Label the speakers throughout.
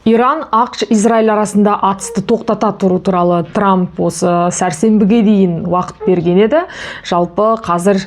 Speaker 1: Иран, ақш, Израиль арасында атысты тоқтата тұру туралы Трамп осы сәрсенбіге дейін уақыт берген еді. Жалпы қазір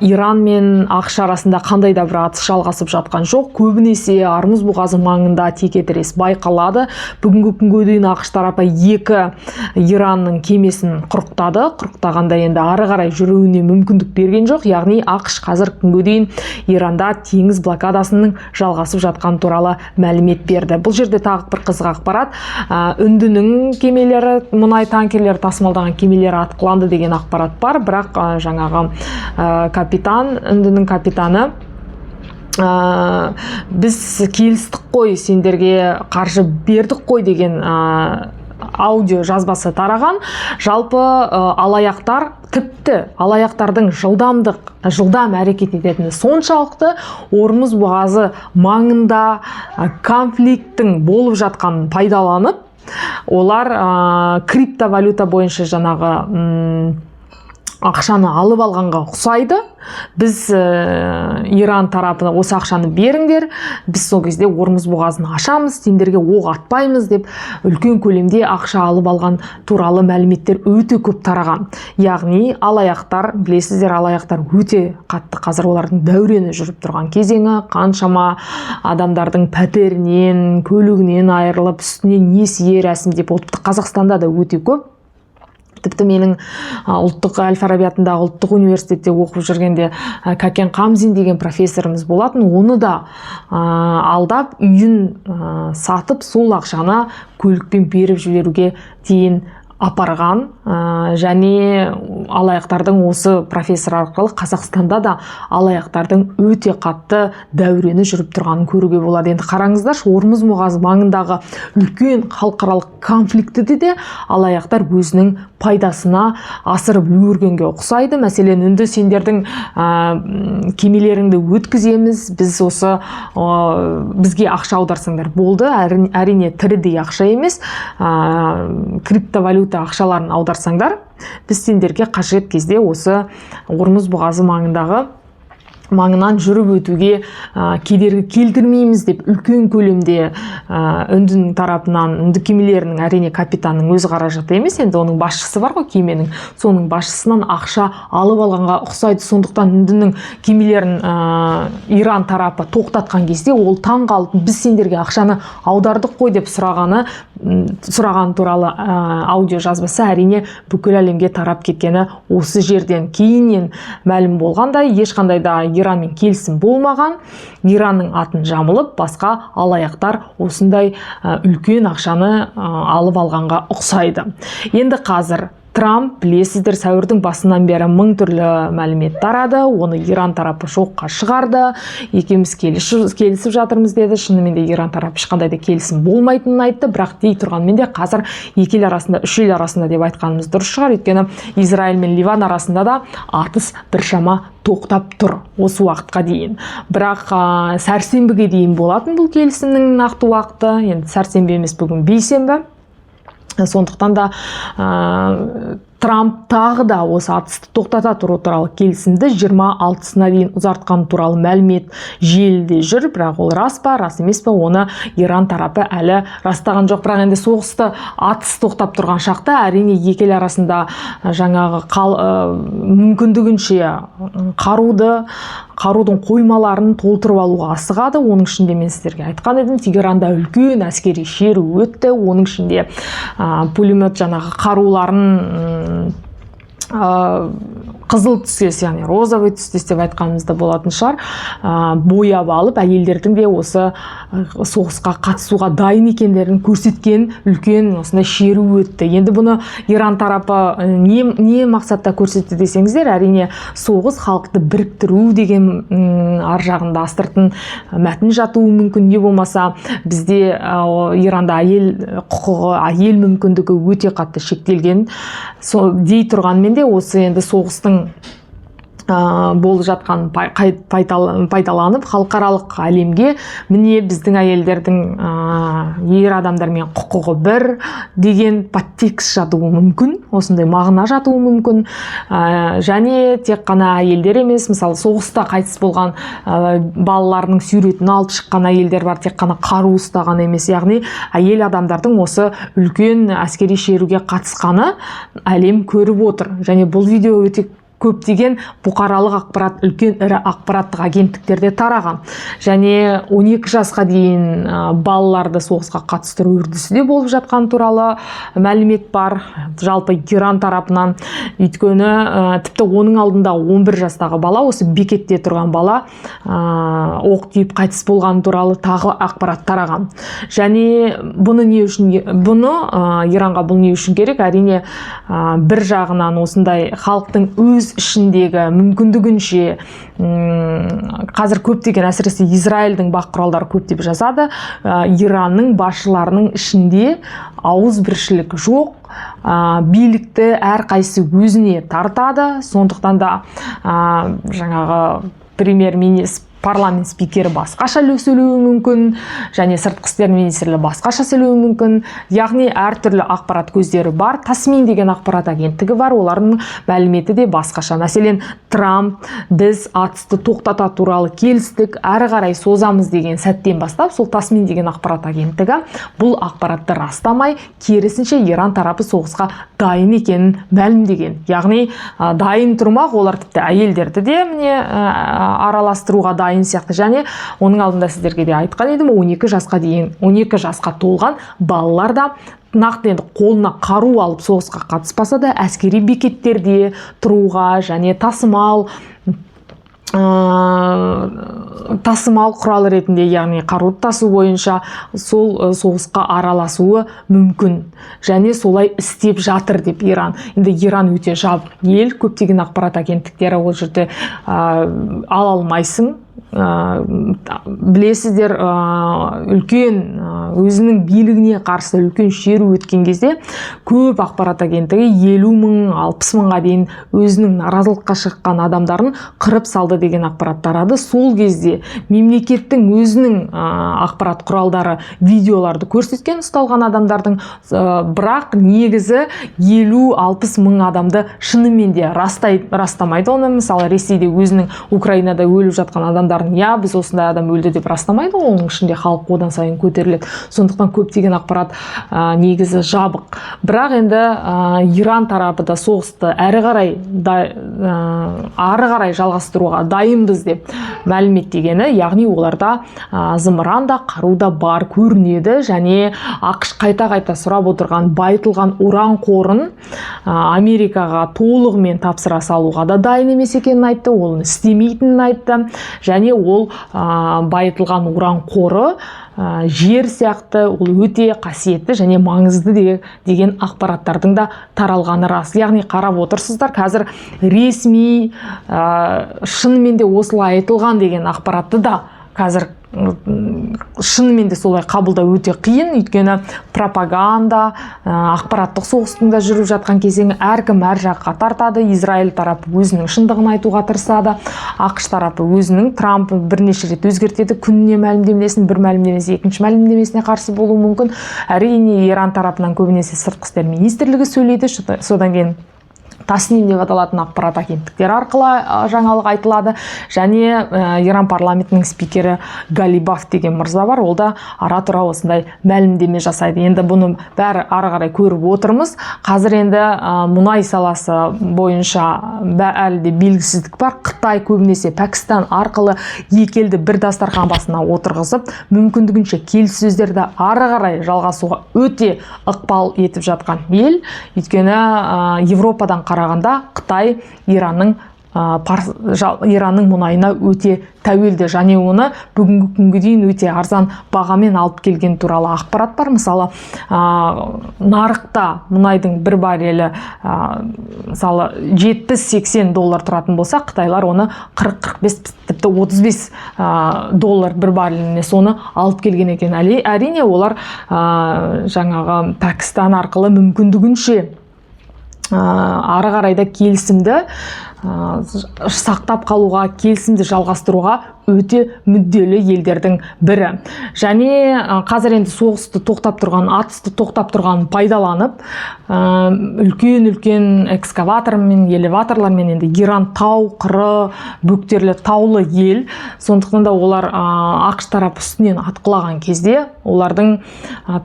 Speaker 1: Иран мен ақш арасында қандай да бір атыс жалғасып жатқан жоқ. Көбінесе Армұз бұғазы маңында текетірес байқалады. Бүгінгі күнге дейін ақш тарапы 2 Иранның кемесін құрықтады. Құрықтағанда енді ары қарай жүруіне мүмкіндік берген жоқ. Яғни ақш қазір күнге дейін Иранда теңіз блокадасының жалғасып жатқан туралы мәлімет берді. Бұл жерде тағы бір қызық ақпарат. Үндінің кемелері, мұнай танкерлері тасымалдаған кемелері атқыланды деген ақпарат бар. Бірақ жаңағы капитан, Үндінің капитаны біз келістік қой, сендерге қаржы бердік қой деген аудио жазбасы тараған. Жалпы алаяқтар, тіпті алаяқтардың жылдам әрекет ететіні соншалықты Ормұз бұғазы маңында конфликттің болып жатқанын пайдаланып, олар криптовалюта бойынша жаңағы ақшаны алып алғанға ұқсайды. Біз Иран тарапына осы ақшаны беріңдер, біз сол кезде Ормұз бұғазын ашамыз, сендерге оқ атпаймыз деп үлкен көлемде ақша алып алған туралы мәліметтер өте көп тараған. Яғни алаяқтар, білесіздер, алаяқтар өте қатты, қазір олардың дәурені жүріп тұрған кезеңі, қаншама адамдардың пәтерінен, көлігінен айырылып, үстіне несие рәсімдеп, Қазақстанда да өте көп. Тіпті менің ұлттық Әл-Фараби атындағы ұлттық университетте оқып жүргенде Кәкен Қамзин деген профессорымыз болатын. Оны да алдап, үйін сатып, сол ақшаны көлікпен беріп жіберуге дейін апарған. Және алаяқтардың осы профессор арқылы Қазақстанда да алаяқтардың өте қатты дәурені жүріп тұрғанын көруге болады. Енді қараңыздаршы, Ормұз бұғазы маңындағы үлкен халықаралық конфликтіде де алаяқтар өзінің пайдасына асырып үлгергенге ұқсайды. Мәселен, үнді сендердің кемелеріңді өткіземіз, біз осы бізге ақша аударсаңдар болды. Әрине тірідей ақша емес, криптовалюта ақшаларын аударсаңдар, біз сендерге қажет кезде осы Ормұз бұғазы маңынан жүріп өтуге кедергі келтірмейміз деп үлкен көлемде Үндінің тарапынан, үнді кемелерінің, әрине капитанның өз қаражаты емес, енді оның басшысы бар ғой кеменің, соның басшысынан ақша алып алғанға ұқсайды. Сондықтан Үндінің кемелерін Иран тарапы тоқтатқан кезде ол таң қалып, біз сендерге ақшаны аудардық қой деп сұраған туралы аудио жазбасы әрине бүкіл әлемге тарап кеткені осы жерден. Кейіннен мәлім болғандай, ешқандай да Иранмен келісім болмаған, Иранның атын жамылып, басқа алаяқтар осындай үлкен ақшаны алып алғанға ұқсайды. Енді қазір Трамп, білесіздер, сәуірдің басынан бері 1000 түрлі мәлімет тарады, оны Иран тарапы жоққа шығарды. Екеуміз келісіп жатырмыз деді. Шынымен де Иран тарапы ешқандай да келісім болмайтынын айтты, бірақ дей тұрғанмен де қазір екі ел арасында, үш ел арасында деп айтқанымыз дұрыс шығар. Өйткені Израиль мен Ливан арасында да атыс біршама тоқтап тұр осы уақытқа дейін. Бірақ сәрсенбіге дейін болатын бұл келісімнің нақты уақыты. Енді сәрсенбі емес, бүгін бейсенбі. Сондықтан да Трамп тағы да осы атысты тоқтата тұру туралы келісімді 26-сына дейін ұзартқан туралы мәлімет желіде жүр, бірақ ол рас па, рас емес па, оны Иран тарапы әлі растаған жоқ. Бірақ енді соғысты атыс тоқтап тұрған шақта әрине екі ел арасында жаңағы мүмкіндігінше қарудың қоймаларын толтырып алуға асығады. Оның ішінде мен сіздерге айтқан едім, Тегеранда үлкен әскери шеру өтті. Оның ішінде пулемет жаңағы қаруларын қызыл түстес, яғни розовый түстес деп айтқанымызда болатын шығар, бояп алып, әйелдердің де осы соғысқа қатысуға дайын екендерін көрсеткен үлкен осындай шеру өтті. Енді бұны Иран тарапы не мақсатта көрсетті десеңіздер, әрине соғыс халықты біріктіру деген ар жағында астыртын мәтін жатуы мүмкін. Не болмаса бізде Иранда әйел құқығы, әйел мүмкіндігі өте қатты шектелген. Дей тұрғанмен де осы енді соғыстың болып жатқан пайдаланып халықаралық әлемге міне біздің әйелдердің ер адамдармен құқығы бір деген подтекст жатуы мүмкін, осындай мағына жатуы мүмкін. Және тек қана әйелдер емес, мысалы соғыста қайтыс болған балаларының суретін алып шыққан әйелдер бар, тек қана қару ұстаған емес, яғни әйел адамдардың осы үлкен әскери шеруге қатысқаны әлем көріп отыр. Және бұл видео өте көптеген бұқаралық ақпарат, үлкен ірі ақпараттық агенттіктерде тараған. Және 12 жасқа дейін балаларды соғысқа қатыстыру үрдісі де болып жатқан туралы мәлімет бар, жалпы Иран тарапынан. Өйткені тіпті оның алдында 11 жастағы бала, осы бекетте тұрған бала оқ тиіп қайтыс болған туралы тағы ақпарат тараған. Және бұны Иранға бұл не үшін керек? Әрине бір жағынан осындай халықтың өз ішіндегі мүмкіндігінше қазір көптеген, әсіресе Израильдің бақ құралдары көптеп жазады, Иранның басшыларының ішінде ауызбіршілік жоқ, билікті әрқайсысы өзіне тартады. Сондықтан да жаңағы премьер-министр, парламент спикері басқаша сөйлеуі мүмкін, және сыртқы істер министрлігі басқаша сөйлеуі мүмкін. Яғни әртүрлі ақпарат көздері бар. Тасмин деген ақпарат агенттігі бар, олардың мәліметі де басқаша. Мәселен, Трамп біз атысты тоқтата туралы келістік, әрі қарай созамыз деген сәттен бастап, сол Тасмин деген ақпарат агенттігі бұл ақпаратты растамай, керісінше Иран тарапы соғысқа дайын екенін мәлімдеген. Яғни дайын тұрмақ, олар тіпті әйелдерді де араластыруға дайын сияқты. Және оның алдында сіздерге де айтқан едім, 12 жасқа толған балалар да нақты енді қолына қару алып соғысқа қатыспаса да әскери бекеттерде тұруға және тасымал құралы ретінде, яғни қаруды тасу бойынша сол соғысқа араласуы мүмкін. Және солай істеп жатыр деп Иран. Енді Иран өте жабық ел, көптеген ақпарат агенттіктері ол жерде ала алмайсың. Білесіздер, үлкен өзінің билігіне қарсы үлкен шеру өткен кезде көп ақпарат агенттігі 50 мың, 60 мыңға дейін өзінің наразылыққа шыққан адамдарын қырып салды деген ақпарат тарады. Сол кезде мемлекеттің өзінің ақпарат құралдары видеоларды көрсеткен ұсталған адамдардың, бірақ негізі 50-60 мың адамды шынымен де растамайды. Оны мысалы Ресейде өзінің Украинада өліп жатқан адамдардың, біз осындай адам өлді деп растамайды, оның ішінде халық одан сайын көтеріледі. Сондықтан көптеген ақпарат негізі жабық. Бірақ енді Иран тарапы да соғысты әрі қарай жалғастыруға дайынбыз деп мәліметтегені, яғни оларда зымыран да, қару да бар көрінеді. Және ақш қайта сұрап отырған байытылған уран қорын Америкаға толығымен тапсыра салуға да дайын емес екенін айтты, оны істемейтінін айтты. Және ол байытылған уран қоры жер сияқты, ол өте қасиетті және маңызды деген ақпараттардың да таралғаны рас. Яғни қарап отырсыздар, қазір ресми шынымен де осылай айтылған деген ақпаратты да қазір шынымен де солай қабылдау өте қиын. Өйткені пропаганда, ақпараттық соғыстың да жүріп жатқан кезеңі, әркім әр жаққа тартады. Израиль тарапы өзінің шындығын айтуға тырысады. ақш тарапы өзінің, Трамп бірнеше рет өзгертеді күніне мәлімдемесін, бір мәлімдемесі екінші мәлімдемесіне қарсы болуы мүмкін. Әрине Иран тарапынан көбінесе сыртқы істер министрлігі сөйлейді, содан кейін Тасмин деп аталатын ақпарат агенттіктер арқылы жаңалық айтылады. Және Иран парламентінің спикері Галибаф деген мырза бар, ол да ара-тұра осындай мәлімдеме жасайды. Енді бұны бәрі ары қарай көріп отырмыз. Қазір енді мұнай саласы бойынша әлі де белгісіздік бар. Қытай көбінесе Пәкістан арқылы екі елді бір дастархан басына отырғызып, мүмкіндігінше келіссөздерді ары қарай жалғасуға өте ықпал етіп жатқан ел. Өйткені Европадан қарағанда Қытай Иранның мұнайына өте тәуелді, және оны бүгінгі күнге дейін өте арзан бағамен алып келген туралы ақпарат бар. Мысалы, нарықта мұнайдың бір баррелі мысалы 70-80 доллар тұратын болса, қытайлар оны 40-45, тіпті 35 доллар бір барреліне соны алып келген екен. Әрине олар жаңағы Пәкістан арқылы мүмкіндігінше ары қарайда келісімді сақтап қалуға, келісімді жалғастыруға өте мүдделі елдердің бірі. Және қазір енді соғысты тоқтап тұрған, атысты тоқтап тұрған пайдаланып, үлкен экскаватормен, элеваторлармен енді Иран тау, қыры, бөктерлі таулы ел. Сондықтан да олар ақш тарапы үстінен атқылаған кезде олардың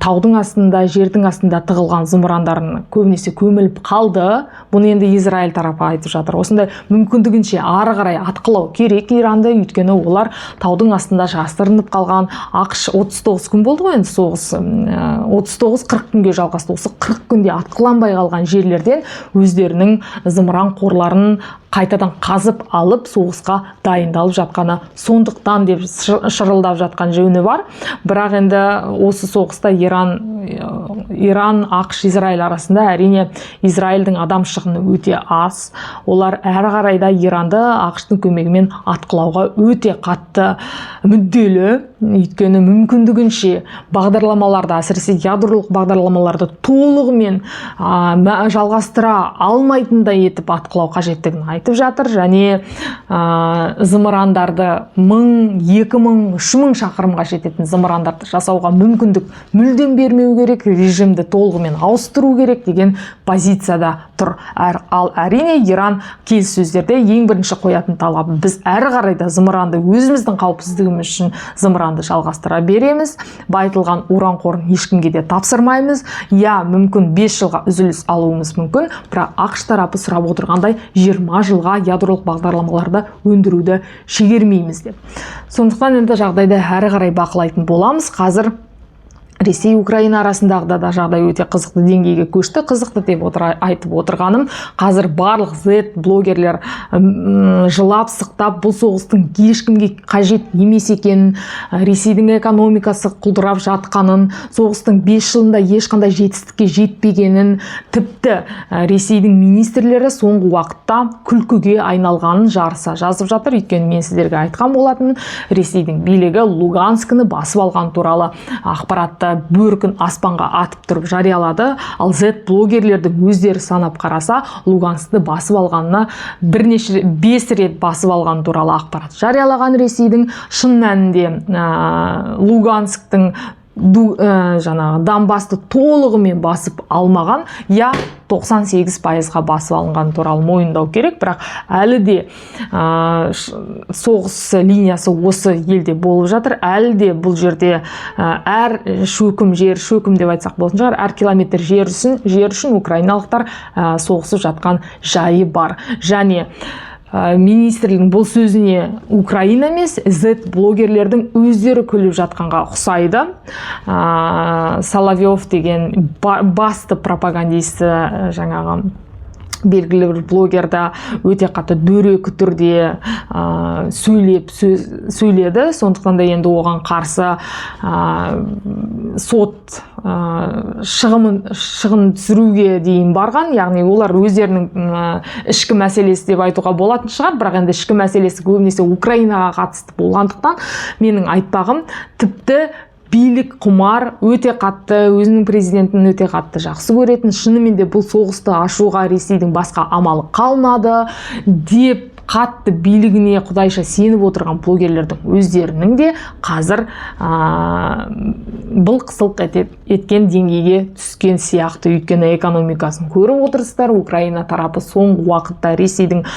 Speaker 1: таудың астында, жердің астында тығылған зымырандарын көбінесе көміліп қалды. Бұны енді Израиль тарапы айтып жатыр. Осындай мүмкіндігінше ары қарай атқылау керек Иранды, өйткені олар таудың астында жасырынып қалған. ақш 39 күн болды ғой енді соғыс, 39-40 күнге жалғасты. Осы 40 күнде атқыланбай қалған жерлерден өздерінің зымыран қорларын қайтадан қазып алып соғысқа дайындалып жатқаны сондықтан деп шырылдап жатқан жөні бар. Бірақ енді осы соғыста Иран, ақш, Израиль арасында әрине Израильдің адам шығыны өте аз. Олар әрі қарайда Иранды ақштың көмегімен атқылауға өте қатты мүдделі. Өйткені мүмкіндігінше бағдарламаларды, әсіресе ядролық бағдарламаларды толығымен жалғастыра алмайтындай етіп атқылау қажеттігін айтып жатыр. Және зымырандарды 1000, 2000, 3000 шақырымға жететін зымырандарды жасауға мүмкіндік мүлдем бермеу керек, режимді толығымен ауыстыру керек деген позицияда тұр. Ал әрине Иран келіссөздерде ең бірінші қоятын талабы, біз әрі қарайда зымыранды өзіміздің қауіпсіздігіміз үшін зымыранды жалғастыра береміз. Байытылған уран қорын ешкімге де тапсырмаймыз. Мүмкін 5 жылға үзіліс алуымыз мүмкін, бірақ ақш тарапы сұрап отырғандай 20 жылға ядролық бағдарламаларды өндіруді шегермейміз деп. Сондықтан енді жағдайды әрі қарай бақылайтын боламыз. Қазір Ресей, Украина арасындағы да жағдай өте қызықты деңгейге көшті. Қызықты деп айтып отырғаным, қазір барлық Z блогерлер жылап сықтап бұл соғыстың ешкімге қажет емес екенін, Ресейдің экономикасы құлдырап жатқанын, соғыстың 5 жылында ешқандай жетістікке жетпегенін, тіпті Ресейдің министрлері соңғы уақытта күлкіге айналғанын жарыса жазып жатыр. Өйткені мен сіздерге айтқан болатын, Ресейдің билігі Луганскіні басып алған туралы ақпаратты бөркін аспанға атып тұрып жариялады. Ал Z блогерлердің өздері санап қараса, Луганскті басып алғанына 5 рет басып алған туралы ақпарат жариялаған. Ресейдің шын мәнінде Лугансктің Донбасты толығымен басып алмаған, 98%-ға басып алынған туралы мойындау керек. Бірақ әлі де соғыс линиясы осы елде болып жатыр. Әлі де бұл жерде әр шөкім деп айтсақ болатын шығар, әр километр жер үшін украиналықтар соғысып жатқан жайы бар. Және министрлігінің бұл сөзіне Украина емес, Z блогерлердің өздері күліп жатқанға ұқсайды. Соловьев деген басты пропагандисті жаңағы белгілі бір блогерда өте қатты дөрекі түрде сөйледі. Сондықтан да енді оған қарсы сот шығын түсіруге дейін барған. Яғни олар өздерінің ішкі мәселесі деп айтуға болатын шығар, бірақ енді ішкі мәселесі көбінесе Украинаға қатысты болғандықтан менің айтпағым, тіпті билік құмар, өте қатты, өзінің президентін өте қатты жақсы көретін, шынымен де бұл соғысты ашуға Ресейдің басқа амалы қалмады деп қатты билігіне құдайша сеніп отырған блогерлердің өздерінің де қазір бұл қысылқ еткен деңгейге түскен сияқты. Өйткені экономикасын көріп отырсыздар. Украина тарапы соңғы уақытта Ресейдің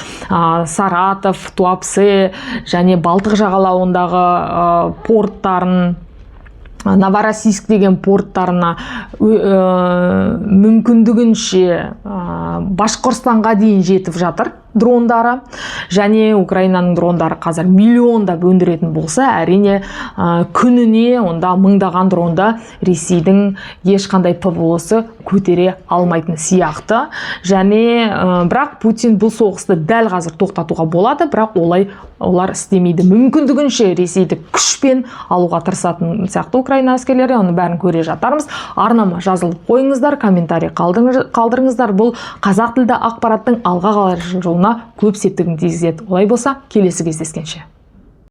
Speaker 1: Саратов, Туапсе және Балтық жағалауындағы порттарын, Новороссийск деген порттарына мүмкіндігінше Башқұртстанға дейін жетіп жатыр дрондары. Және Украинаның дрондары қазір миллиондап өндіретін болса, әрине күніне онда мыңдаған дронды Ресейдің ешқандай ПВО-сы көтере алмайтын сияқты. Және бірақ Путин бұл соғысты дәл қазір тоқтатуға болады, бірақ олар істемейді. Мүмкіндігінше Ресейді күшпен алуға тырысатын сияқты Украина әскерлері, оны бәрін көре жатармыз. Арнама жазылып қойыңыздар, комментарий қалдырыңыздар. Бұл қазақ тілді ақпараттың алға қалар жолына көп септігін тигізеді. Олай болса, келесі кездескенше.